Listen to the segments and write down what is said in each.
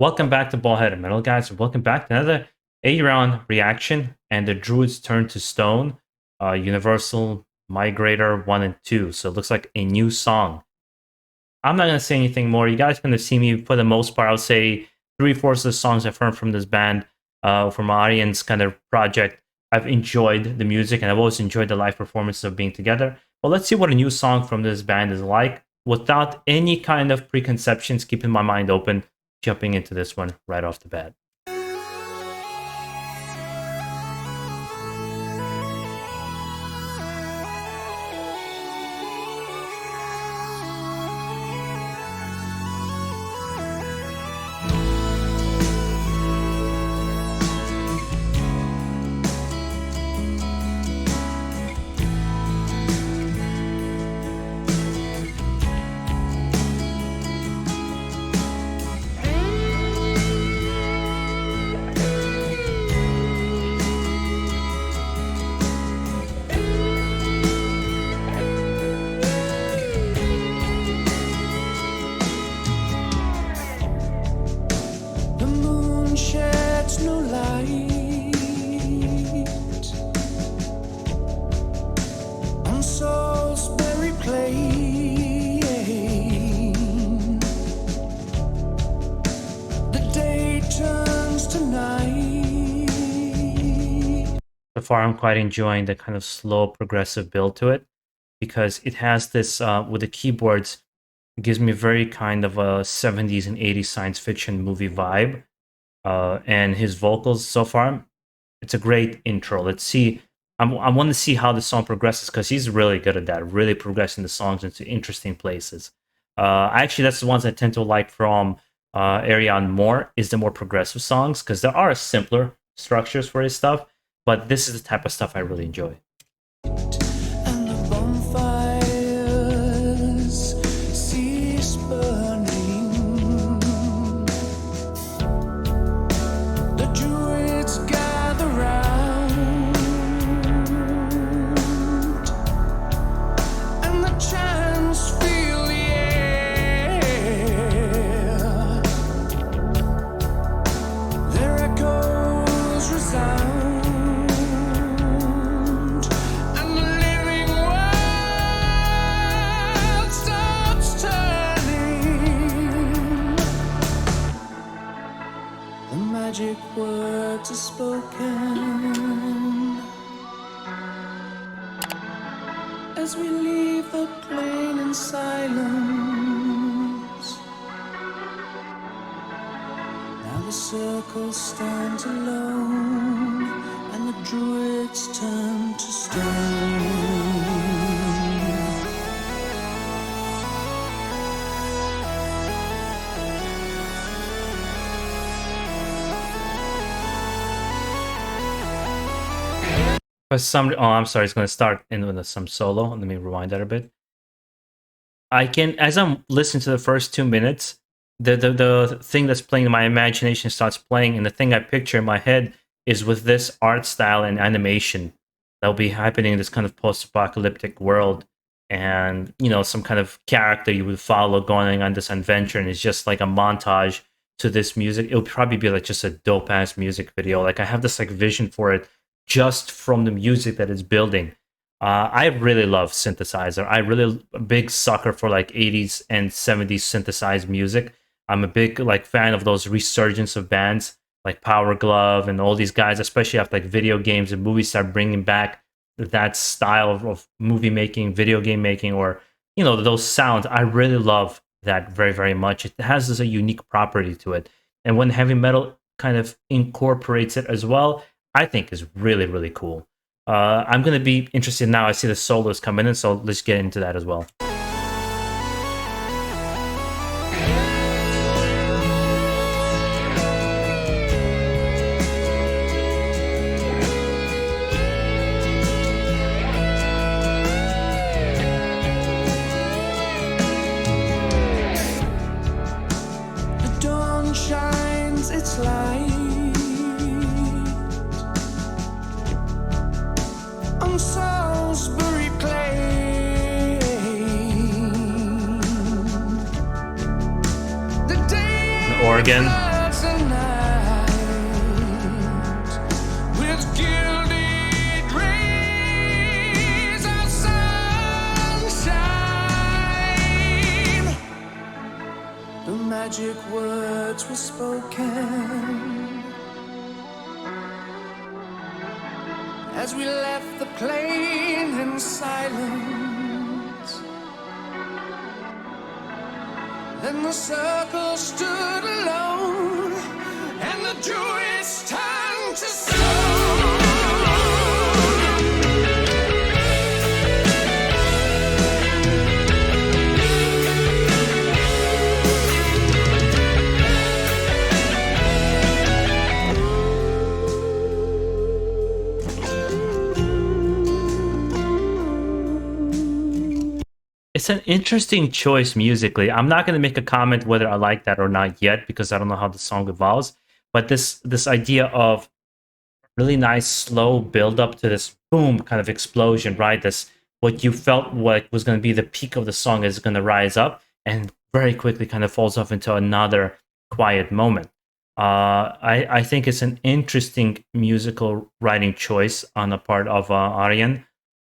Welcome back to BaldHeaded Metal, guys. Welcome back to another Ayreon reaction and the Druids Turn to Stone, Universal Migrator 1 and 2. So it looks like a new song. I'm not going to say anything more. You guys going to see me, for the most part, I'll say 3/4 of the songs I've heard from this band, from Ayreon's kind of project. I've enjoyed the music and I've always enjoyed the live performances of being together. But let's see what a new song from this band is like without any kind of preconceptions, keeping my mind open, jumping into this one right off the bat. No light on Salisbury Plain. The day turns to night. So far, I'm quite enjoying the kind of slow, progressive build to it because it has this, with the keyboards, it gives me very kind of a 70s and 80s science fiction movie vibe. And his vocals so far, it's a great intro. Let's see. I want to see how the song progresses because he's really good at that, really progressing the songs into interesting places. Actually, that's the ones I tend to like from Ayreon more, is the more progressive songs, because there are simpler structures for his stuff, but this is the type of stuff I really enjoy. And the bonfires cease burning. The Druids gather round, and the chants fill the air. Their echoes resound. Magic words are spoken as we leave the plain in silence. Now the circle stands alone and the Druids turn to stone. I'm sorry, it's going to start in with some solo. Let me rewind that a bit. I can, as I'm listening to the first 2 minutes, the thing that's playing in my imagination starts playing, and the thing I picture in my head is with this art style and animation that'll be happening in this kind of post-apocalyptic world, and some kind of character you would follow going on this adventure, and it's just like a montage to this music. It'll probably be like just a dope ass music video. Like I have this like vision for it just from the music that it's building. I really love synthesizer. I really a big sucker for like 80s and 70s synthesized music. I'm a big like fan of those resurgence of bands like Power Glove and all these guys, especially after like video games and movies start bringing back that style of movie making, video game making, or those sounds. I really love that very, very much. It has this a unique property to it, and when heavy metal kind of incorporates it as well, I think is really, really cool. I'm going to be interested now. I see the solos coming in, so let's get into that as well. The dawn shines its light on Salisbury Plain. Oregon. tonight with gilded rays of sunshine. The magic words were spoken as we left the plane in silence. Then the circle stood alone, and the Druids turned to stone. It's an interesting choice musically. I'm not going to make a comment whether I like that or not yet because I don't know how the song evolves. But this idea of really nice slow build up to this boom kind of explosion, right? This what you felt like was going to be the peak of the song is going to rise up and very quickly kind of falls off into another quiet moment. I think it's an interesting musical writing choice on the part of Aryan.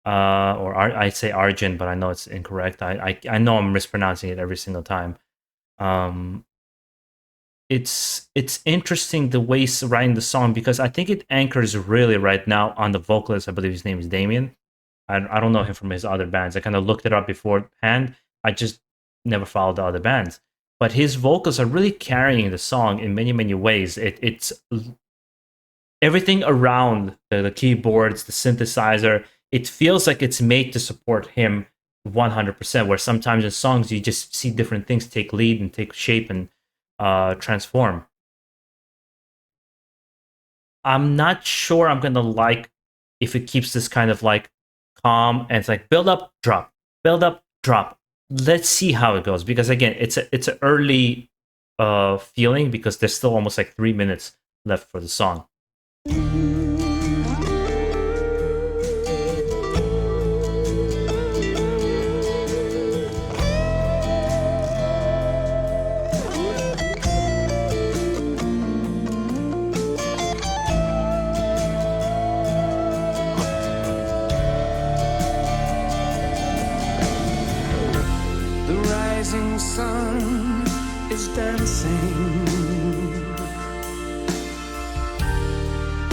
I'd say Arjun, but I know it's incorrect. I know I'm mispronouncing it every single time. Um, it's interesting the way he's writing the song because I think it anchors really right now on the vocalist. I believe his name is Damien. I don't know him from his other bands. I kind of looked it up beforehand. I just never followed the other bands. But his vocals are really carrying the song in many ways. It's everything around the keyboards, the synthesizer. It feels like it's made to support him 100%. Where sometimes in songs you just see different things take lead and take shape and transform. I'm not sure I'm gonna like if it keeps this kind of like calm and it's like build up, drop, build up, drop. Let's see how it goes because again, it's an early feeling because there's still almost like 3 minutes left for the song. The rising sun is dancing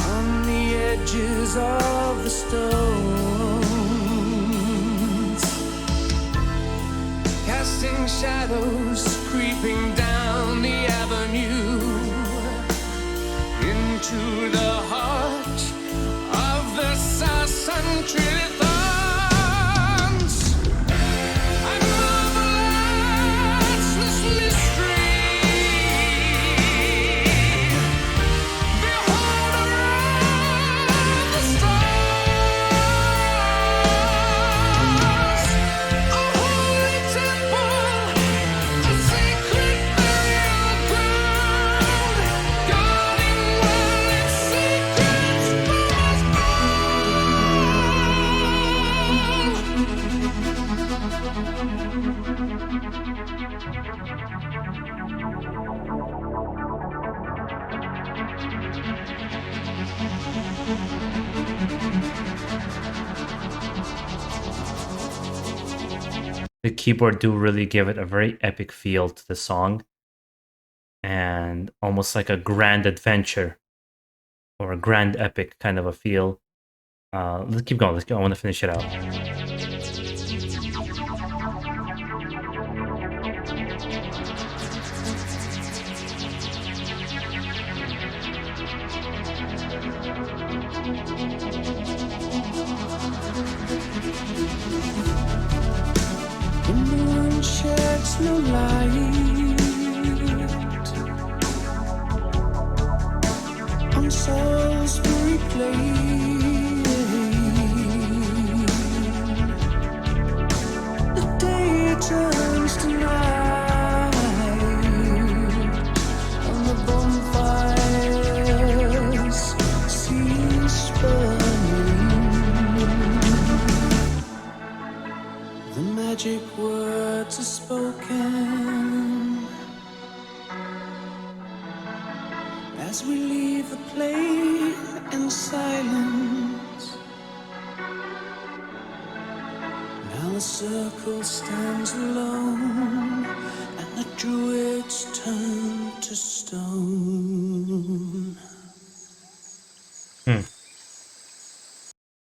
on the edges of the stones, casting shadows, creeping down the avenue into the heart of the Sasan Trilithons. I marvel at this mystery. Behold, around the stars, a holy temple, a sacred burial ground, guarding while its secrets was The keyboard do really give it a very epic feel to the song and almost like a grand adventure or a grand epic kind of a feel. Let's keep going. Let's go. I want to finish it out. The moon sheds no light on Salisbury Plain. The day turns to night and the bonfires cease burning. The magic words are spoken as we leave the plane in silence. Now the circle stands alone, and the druids turn to stone.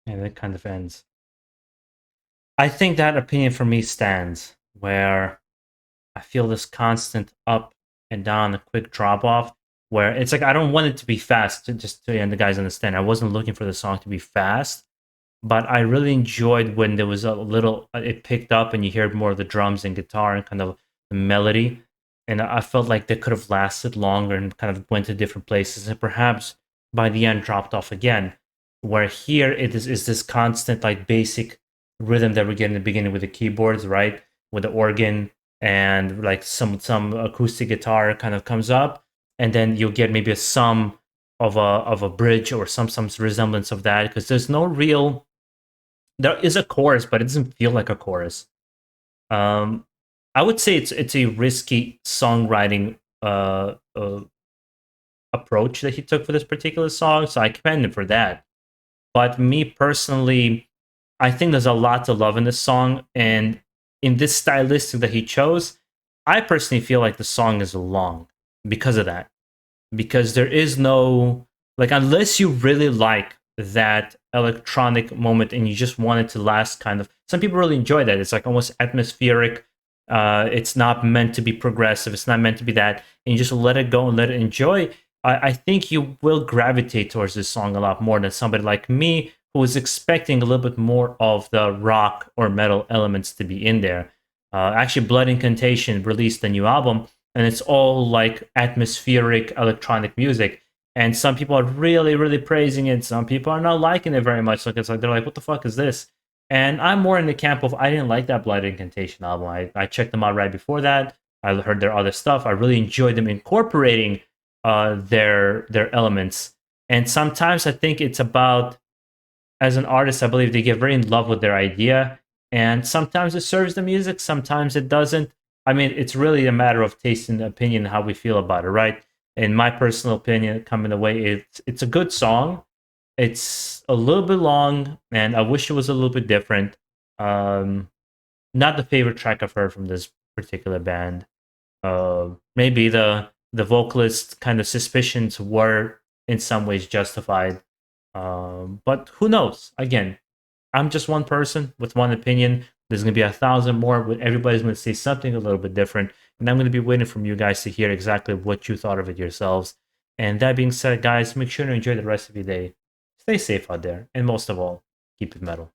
And it kind of ends. I think that opinion for me stands, where I feel this constant up and down, a quick drop off, where it's like I don't want it to be fast. Just to and the guys understand, I wasn't looking for the song to be fast, but I really enjoyed when there was a little. It picked up and you hear more of the drums and guitar and kind of the melody, and I felt like they could have lasted longer and kind of went to different places, and perhaps by the end dropped off again. Where here it is this constant like basic rhythm that we get in the beginning with the keyboards, right? With the organ and like some acoustic guitar kind of comes up, and then you'll get maybe a sum of a bridge or some resemblance of that, because there's no real, there is a chorus, but it doesn't feel like a chorus. Um, I would say it's a risky songwriting approach that he took for this particular song, so I commend him for that. But me personally, I think there's a lot to love in this song, and in this stylistic that he chose, I personally feel like the song is long because of that. Because there is no, like, unless you really like that electronic moment and you just want it to last kind of, some people really enjoy that. It's like almost atmospheric. It's not meant to be progressive. It's not meant to be that. And you just let it go and let it enjoy. I think you will gravitate towards this song a lot more than somebody like me who was expecting a little bit more of the rock or metal elements to be in there. Actually, Blood Incantation released a new album, and it's all like atmospheric electronic music. And some people are really, really praising it. Some people are not liking it very much. Like it's like they're like, "What the fuck is this?" And I'm more in the camp of I didn't like that Blood Incantation album. I checked them out right before that. I heard their other stuff. I really enjoyed them incorporating their elements. And sometimes I think it's about, as an artist, I believe they get very in love with their idea, and sometimes it serves the music, sometimes it doesn't. I mean, it's really a matter of taste and opinion, how we feel about it, right? In my personal opinion, coming away, it's a good song. It's a little bit long, and I wish it was a little bit different. Um, Not the favorite track I've heard from this particular band. Maybe the vocalist kind of suspicions were in some ways justified, but who knows? Again, I'm just one person with one opinion. There's going to be 1,000 more, but everybody's going to say something a little bit different. And I'm going to be waiting from you guys to hear exactly what you thought of it yourselves. And that being said, guys, make sure to enjoy the rest of your day. Stay safe out there. And most of all, keep it metal.